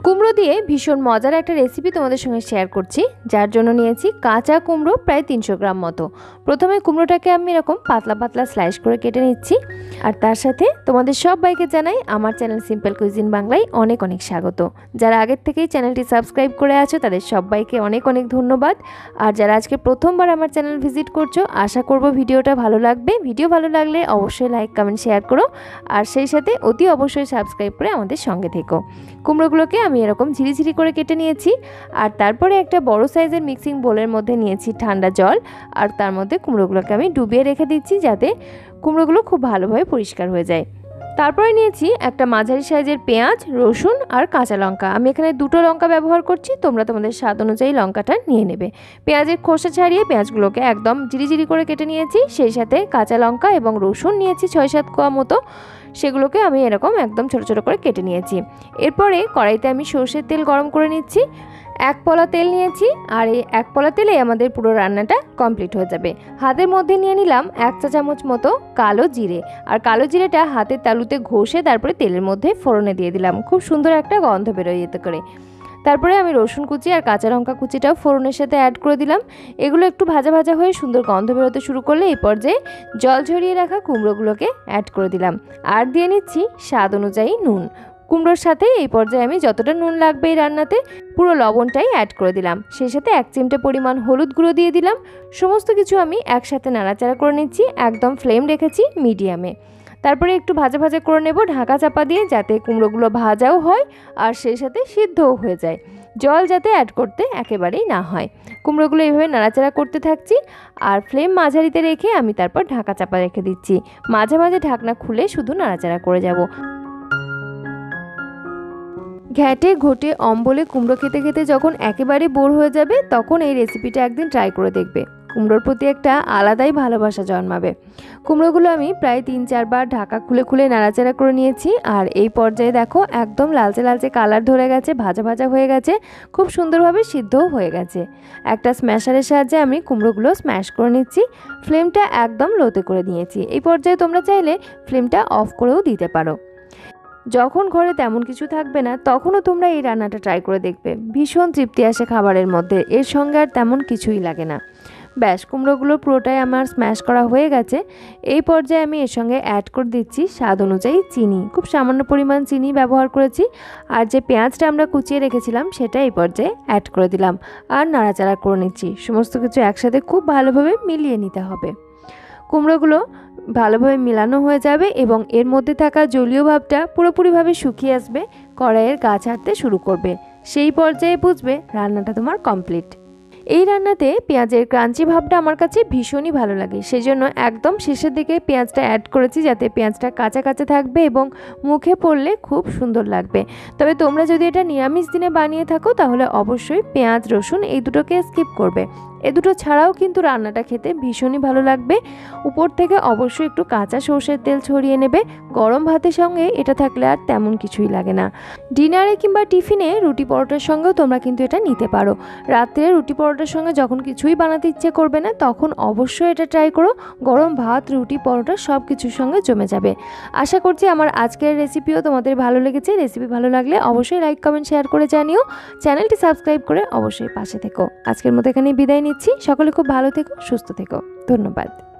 কুমড়ো দিয়ে ভীষণ মজার একটা রেসিপি তোমাদের সঙ্গে শেয়ার করছি, যার জন্য নিয়েছি কাঁচা কুমড়ো প্রায় 300 গ্রাম মতো। প্রথমে কুমড়োটাকে আমি এরকম পাতলা পাতলা স্লাইস করে কেটে নিচ্ছি। আর তার সাথে তোমাদের সবাইকে জানাই আমার চ্যানেল সিম্পল কুইজিন বাংলায় অনেক অনেক স্বাগত। যারা আগের থেকেই চ্যানেলটি সাবস্ক্রাইব করে আছো তাদের সবাইকে অনেক অনেক ধন্যবাদ। আর যারা আজকে প্রথমবার আমার চ্যানেল ভিজিট করছো, আশা করব ভিডিওটা ভালো লাগবে। ভিডিও ভালো লাগলে অবশ্যই লাইক কমেন্ট শেয়ার করো, আর সেই সাথে অতি অবশ্যই সাবস্ক্রাইব করে আমাদের সঙ্গে থেকো। কুমড়োগুলোকে আমি এরকম ঝিরিঝিরি করে কেটে নিয়েছি। আর তারপরে একটা বড় সাইজের মিক্সিং বোলের মধ্যে নিয়েছি ঠান্ডা জল, আর তার মধ্যে কুমড়োগুলোকে আমি ডুবিয়ে রেখে দিচ্ছি যাতে কুমড়োগুলো খুব ভালোভাবে পরিষ্কার হয়ে যায়। তারপরে নিয়েছি একটা মাঝারি সাইজের পেঁয়াজ, রসুন আর কাঁচা লঙ্কা। আমি এখানে 2টো লঙ্কা ব্যবহার করছি, তোমরা তোমাদের স্বাদ অনুযায়ী লঙ্কাটা নিয়ে নেবে। পেঁয়াজের খোসা ছাড়িয়ে পেঁয়াজগুলোকে একদম ঝিরিঝিরি করে কেটে নিয়েছি। সেই সাথে কাঁচা লঙ্কা এবং রসুন নিয়েছি 6-7 কোয়া মতো, সেগুলোকে আমি এরকম একদম ছোট ছোট করে কেটে নিয়েছি। এরপরে কড়াইতে আমি সর্ষের তেল গরম করে নিচ্ছি। 1 পলা তেল নিয়েছি, আর এই 1 পলা তেলে আমাদের পুরো রান্নাটা কমপ্লিট হয়ে যাবে। হাতের মধ্যে নিয়ে নিলাম 1 চা চামচ মতো কালো জিরে, আর কালো জিরেটা হাতের তালুতে ঘষে তারপরে তেলের মধ্যে ফোড়নে দিয়ে দিলাম। খুব সুন্দর একটা গন্ধ বেরোয় এতে করে। তারপরে আমি রসুন কুচি আর কাঁচা লঙ্কা কুচিটাও ফোড়নের সাথে অ্যাড করে দিলাম। এগুলো একটু ভাজা ভাজা হয়ে সুন্দর গন্ধ বেরোতে শুরু করলে এই পর্যায়ে জল ঝরিয়ে রাখা কুমড়োগুলোকে অ্যাড করে দিলাম, আর দিয়ে নিচ্ছি স্বাদ অনুযায়ী নুন। কুমড়োর সাথে এই পর্যায়ে আমি যতটা নুন লাগবে এই রান্নাতে পুরো লবণটাই অ্যাড করে দিলাম। সেই সাথে 1 চিমটে পরিমাণ হলুদ গুঁড়ো দিয়ে দিলাম। সমস্ত কিছু আমি একসাথে নাড়াচাড়া করে নিচ্ছি, একদম ফ্লেম রেখেছি মিডিয়ামে। তারপরে একটু ভাজা ভাজা করে নেব ঢাকা চাপা দিয়ে, যাতে কুমড়োগুলো ভাজাও হয় আর সেই সাথে সিদ্ধও হয়ে যায়। জল যাতে অ্যাড করতে একেবারেই না হয়। কুমড়োগুলো এইভাবে নাড়াচাড়া করতে থাকছি, আর ফ্লেম মাঝারিতে রেখে আমি তারপর ঢাকা চাপা রেখে দিচ্ছি। মাঝে মাঝে ঢাকনা খুলে শুধু নাড়াচাড়া করে যাব। ঘ্যাটে ঘটে অম্বলে কুমড়ো খেতে খেতে যখন একেবারে বোর হয়ে যাবে, তখন এই রেসিপিটা একদিন ট্রাই করে দেখবে। কুমড়োর প্রতি একটা আলাদাই ভালোবাসা জন্মাবে। কুমড়োগুলো আমি প্রায় 3-4 বার ঢাকা খুলে খুলে নাড়াচাড়া করে নিয়েছি, আর এই পর্যায়ে দেখো একদম লালচে লালচে কালার ধরে গেছে, ভাজা ভাজা হয়ে গেছে, খুব সুন্দরভাবে সিদ্ধও হয়ে গেছে। একটা স্ম্যাশারের সাহায্যে আমি কুমড়োগুলো স্ম্যাশ করে নিচ্ছি। ফ্লেমটা একদম লোতে করে নিয়েছি। এই পর্যায়ে তোমরা চাইলে ফ্লেমটা অফ করেও দিতে পারো। যখন ঘরে তেমন কিছু থাকবে না, তখনও তোমরা এই রান্নাটা ট্রাই করে দেখবে। ভীষণ তৃপ্তি আসে খাবারের মধ্যে, এর সঙ্গে আর তেমন কিছুই লাগে না। ব্যাস, কুমড়োগুলো পুরোটাই আমার স্ম্যাশ করা হয়ে গেছে। এই পর্যায়ে আমি এর সঙ্গে অ্যাড করে দিচ্ছি স্বাদ অনুযায়ী চিনি। খুব সামান্য পরিমাণ চিনি ব্যবহার করেছি। আর যে পেঁয়াজটা আমরা কুচিয়ে রেখেছিলাম সেটা এই পর্যায়ে অ্যাড করে দিলাম, আর নাড়াচাড়া করে নিচ্ছি। সমস্ত কিছু একসাথে খুব ভালোভাবে মিলিয়ে নিতে হবে। কুমড়োগুলো ভালোভাবে মিলানো হয়ে যাবে এবং এর মধ্যে থাকা জলীয় ভাবটা পুরোপুরিভাবে শুকিয়ে আসবে, কড়াইয়ের গা ছাড়তে শুরু করবে। সেই পর্যায়ে বুঝবে রান্নাটা তোমার কমপ্লিট। এই রান্নাতে পেঁয়াজের ক্রাঞ্চি ভাবটা আমার কাছে ভীষণই ভালো লাগে, সেই জন্য একদম শেষের দিকে পেঁয়াজটা অ্যাড করেছি, যাতে পেঁয়াজটা কাঁচা কাঁচা থাকবে এবং মুখে পড়লে খুব সুন্দর লাগবে। তবে তোমরা যদি এটা নিরামিষ দিনে বানিয়ে থাকো, তাহলে অবশ্যই পেঁয়াজ রসুন এই দুটোকে স্কিপ করবে। এ দুটো ছাড়াও কিন্তু রান্নাটা খেতে ভীষণই ভালো লাগবে। উপর থেকে অবশ্যই একটু কাঁচা সর্ষের তেল ছড়িয়ে নেবে। গরম ভাতের সঙ্গে এটা থাকলে আর তেমন কিছুই লাগে না। ডিনারে কিংবা টিফিনে রুটি পরোটার সঙ্গেও তোমরা কিন্তু এটা নিতে পারো। রাত্রে রুটি পরোটার সঙ্গে যখন কিছুই বানাতে ইচ্ছে করবে না, তখন অবশ্যই এটা ট্রাই করো। গরম ভাত, রুটি, পরোটা সব কিছুর সঙ্গে জমে যাবে। আশা করছি আমার আজকের রেসিপিও তোমাদের ভালো লেগেছে। রেসিপি ভালো লাগলে অবশ্যই লাইক কমেন্ট শেয়ার করে জানিও। চ্যানেলটি সাবস্ক্রাইব করে অবশ্যই পাশে থেকো। আজকের মতো এখানেই বিদায় নিচ্ছি। সকলে খুব ভালো থেকো, সুস্থ থেকো। ধন্যবাদ।